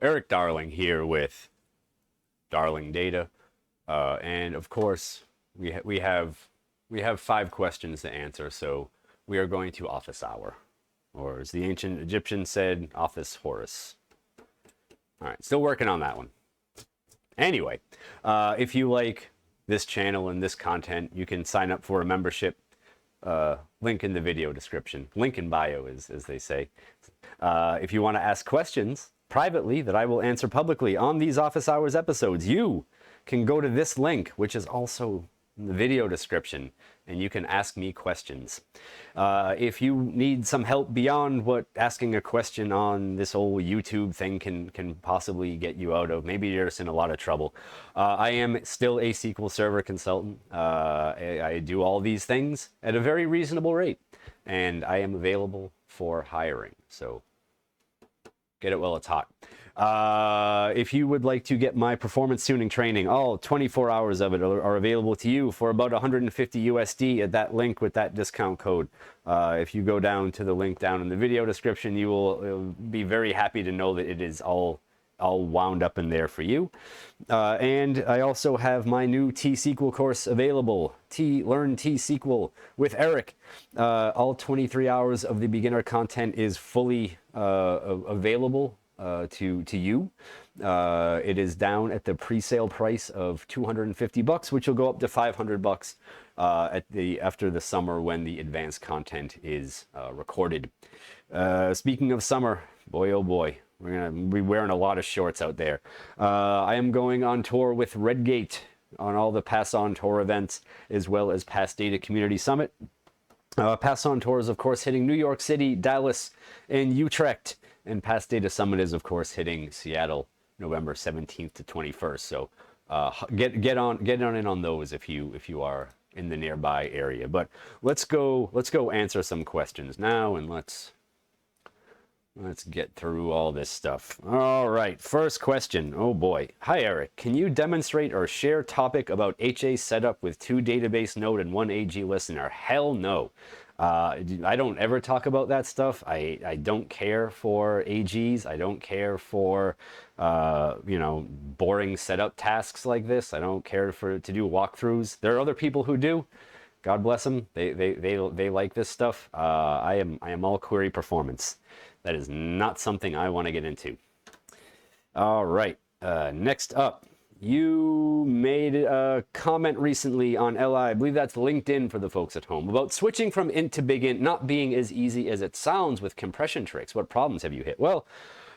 Eric Darling here with Darling Data, and of course we have 5 questions to answer. So we are going to office hour, or as the ancient Egyptians said, office Horus. All right, still working on that one. Anyway, if you like this channel and this content, you can sign up for a membership. Link in the video description. Link in bio, as they say. If you want to ask questions privately that I will answer publicly on these office hours episodes, you can go to this link, which is also in the video description, and you can ask me questions. If you need some help beyond what asking a question on this old YouTube thing can possibly get you out of, maybe you're just in a lot of trouble. I am still a SQL Server consultant. I do all these things at a very reasonable rate, and I am available for hiring. So get it while it's hot. If you would like to get my performance tuning training, all 24 hours of it are available to you for about 150 USD at that link with that discount code. If you go down to the link down in the video description, you will be very happy to know that it is all wound up in there for you. And I also have my new T-SQL course available, Learn T-SQL with Eric. All 23 hours of the beginner content is fully available to you. It is down at the pre-sale price of $250, which will go up to $500 after the summer when the advanced content is recorded. Speaking of summer, boy oh boy, we're gonna be wearing a lot of shorts out there. I am going on tour with Redgate on all the Pass On Tour events, as well as Pass Data Community Summit. Pass On Tour is, of course, hitting New York City, Dallas, and Utrecht. And Pass Data Summit is, of course, hitting Seattle, November 17th to 21st. So get on in on those if you are in the nearby area. But let's go answer some questions now, and let's get through all this stuff. All right, first question. Oh boy. Hi Eric, can you demonstrate or share topic about HA setup with 2 database node and 1 AG listener? Hell no. I don't ever talk about that stuff. I don't care for AGs. I don't care for boring setup tasks like this. I don't care to do walkthroughs. There are other people who do. God bless them. They like this stuff. I am all query performance. That is not something I want to get into. All right, next up. You made a comment recently on LI, I believe that's LinkedIn for the folks at home, about switching from int to bigint not being as easy as it sounds with compression tricks. What problems have you hit? Well,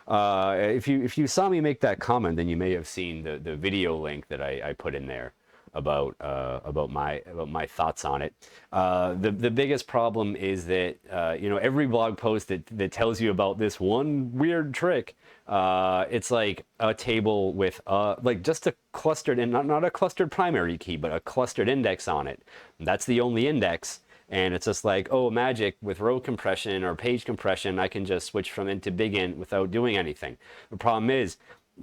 if you saw me make that comment, then you may have seen the video link that I put in there about my thoughts on it. The biggest problem is that every blog post that tells you about this one weird trick, it's like a table with like just a clustered, and not a clustered primary key, but a clustered index on it. That's the only index. And it's just like, oh, magic, with row compression or page compression, I can just switch from int to bigint without doing anything. The problem is,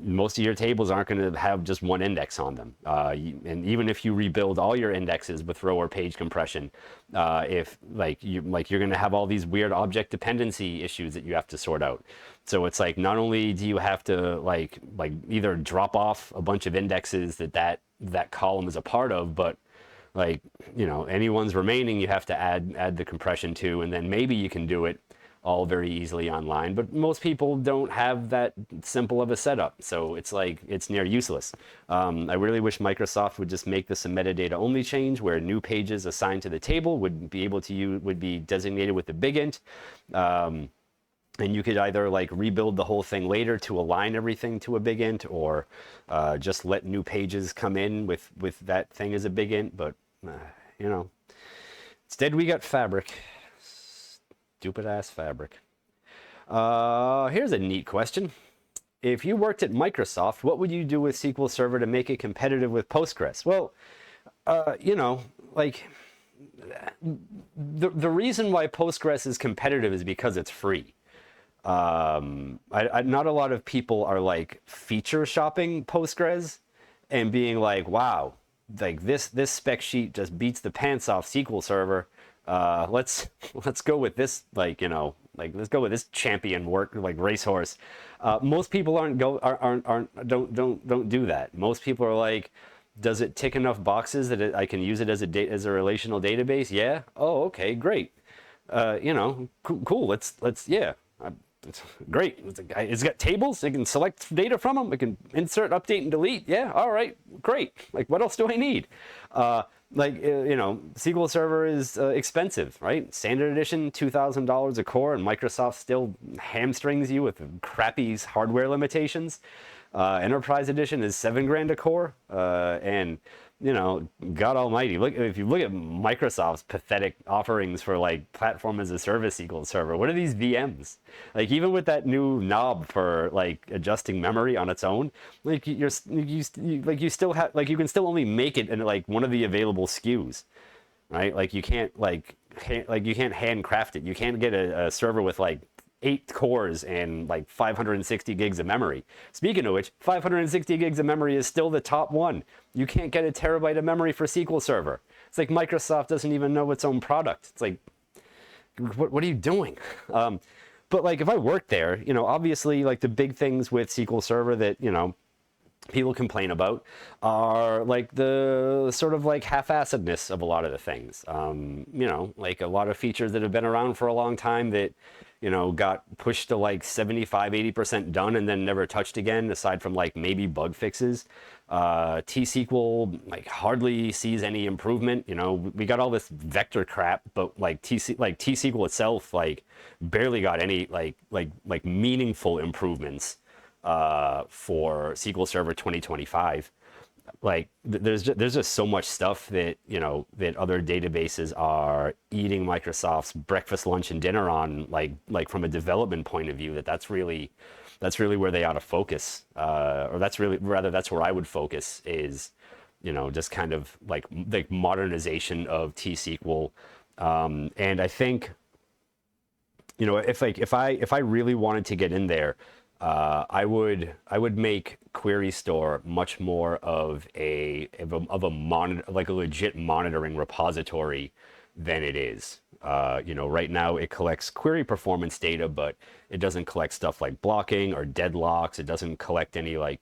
most of your tables aren't going to have just one index on them. And even if you rebuild all your indexes with row or page compression, if you're going to have all these weird object dependency issues that you have to sort out. So it's like, not only do you have to like either drop off a bunch of indexes that column is a part of, but any ones remaining you have to add the compression to, and then maybe you can do it all very easily online, but most people don't have that simple of a setup, so it's near useless. I really wish Microsoft would just make this a metadata only change, where new pages assigned to the table would be designated with the bigint, and you could either rebuild the whole thing later to align everything to a bigint, or just let new pages come in with that thing as a bigint. But instead we got Fabric. Stupid ass Fabric. Here's a neat question. If you worked at Microsoft, what would you do with SQL Server to make it competitive with Postgres? Well, the reason why Postgres is competitive is because it's free. Not a lot of people are feature shopping Postgres and being like, wow, this spec sheet just beats the pants off SQL Server. Let's go with this like let's go with this champion work like racehorse. Most people aren't don't do that. Most people are like, does it tick enough boxes that I can use it as a relational database? Yeah. Oh, okay, great. Cool. Let's yeah. It's great. It's got tables. I can select data from them. I can insert, update, and delete. Yeah, all right, great. Like, what else do I need? SQL Server is expensive, right? Standard edition, $2,000 a core, and Microsoft still hamstrings you with crappy hardware limitations. Enterprise edition is $7,000 a core, and God Almighty, if you look at Microsoft's pathetic offerings for like platform as a service SQL Server, what are these VMs? Like even with that new knob for like adjusting memory on its own, like you still have like you can still only make it in like one of the available SKUs, right? Like you can't you can't handcraft it. You can't get a server with like 8 cores and like 560 gigs of memory. Speaking of which, 560 gigs of memory is still the top one. You can't get a terabyte of memory for SQL Server. It's like Microsoft doesn't even know its own product. It's like, what are you doing? But like if I worked there, obviously like the big things with SQL Server that, people complain about are like the sort of like half-assedness of a lot of the things. Like a lot of features that have been around for a long time that, got pushed to like 75-80% done and then never touched again, aside from like maybe bug fixes. T-SQL like hardly sees any improvement. We got all this vector crap, but like T-SQL itself like barely got any like meaningful improvements for SQL Server 2025. Like there's just so much stuff that that other databases are eating Microsoft's breakfast, lunch, and dinner on, like from a development point of view, that's really where they ought to focus, or that's where I would focus is, just kind of like modernization of T-SQL, and I think, if I really wanted to get in there, I would make Query Store much more of a monitor, like a legit monitoring repository than it is. Right now it collects query performance data, but it doesn't collect stuff like blocking or deadlocks. It doesn't collect any it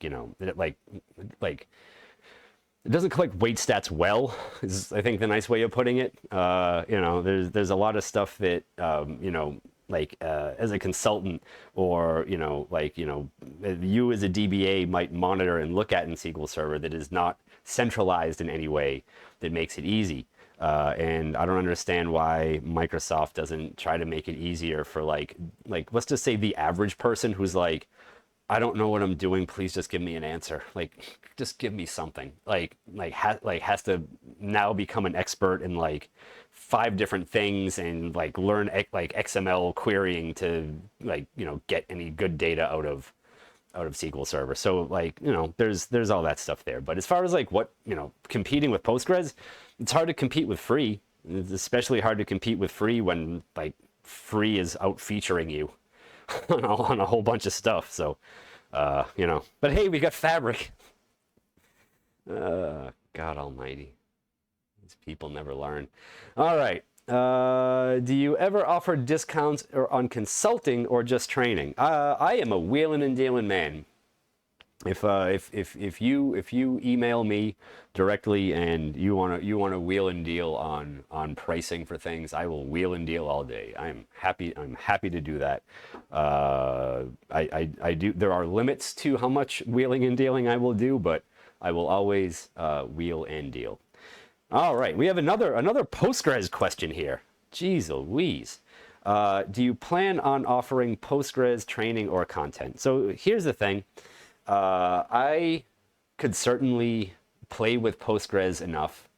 doesn't collect wait stats well, is I think the nice way of putting it. There's a lot of stuff that as a consultant, or you as a DBA might monitor and look at in SQL Server that is not centralized in any way that makes it easy. And I don't understand why Microsoft doesn't try to make it easier for like let's just say the average person who's like, I don't know what I'm doing. Please just give me an answer. Like, just give me something. Has to now become an expert in like 5 different things and like learn like XML querying to get any good data out of SQL Server. So there's all that stuff there. But as far as like what competing with Postgres, it's hard to compete with free. It's especially hard to compete with free when like free is out featuring you on a whole bunch of stuff. So, but hey, we got Fabric. God Almighty, these people never learn. All right. Do you ever offer discounts or on consulting or just training? I am a wheeling and dealing man. If you email me directly and you wanna wheel and deal on pricing for things, I will wheel and deal all day. I'm happy to do that. I do. There are limits to how much wheeling and dealing I will do, but I will always wheel and deal. All right, we have another Postgres question here. Jeez Louise. Do you plan on offering Postgres training or content? So here's the thing. I could certainly play with Postgres enough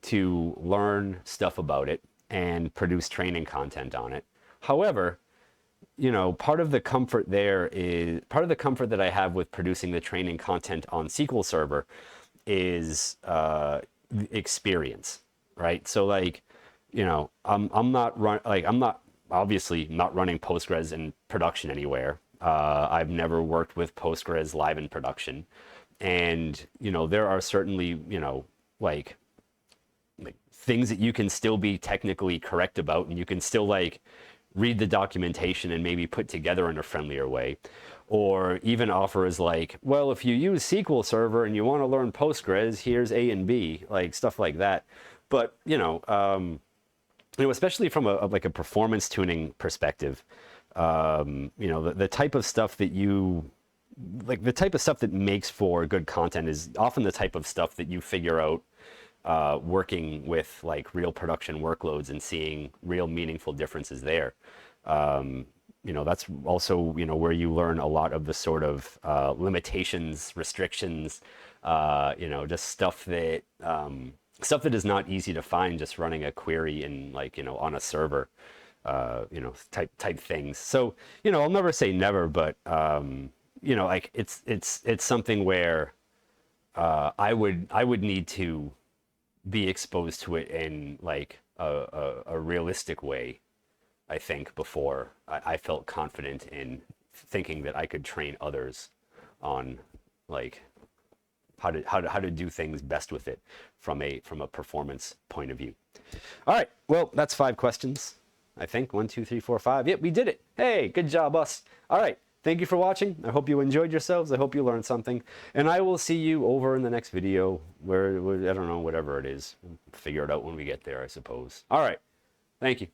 to learn stuff about it and produce training content on it. However, part of the comfort that I have with producing the training content on SQL Server is experience, right? So I'm not obviously not running Postgres in production anywhere. I've never worked with Postgres live in production, and there are certainly like things that you can still be technically correct about, and you can still read the documentation and maybe put together in a friendlier way. Or even offers like, well, if you use SQL Server and you want to learn Postgres, here's A and B, like stuff like that. But, especially from a performance tuning perspective, the type of stuff that the type of stuff that makes for good content is often the type of stuff that you figure out working with like real production workloads and seeing real meaningful differences there. That's also, where you learn a lot of the sort of limitations, restrictions, just stuff that is not easy to find just running a query in on a server, type things. So, I'll never say never, but, it's something where I would need to be exposed to it in like a realistic way, I think, before I felt confident in thinking that I could train others on like how to do things best with it from a performance point of view. All right, well, that's 5 questions, I think. 1, 2, 3, 4, 5. Yep, we did it. Hey, good job, us. All right, thank you for watching. I hope you enjoyed yourselves. I hope you learned something, and I will see you over in the next video where I don't know, whatever it is. We'll figure it out when we get there, I suppose. All right, thank you.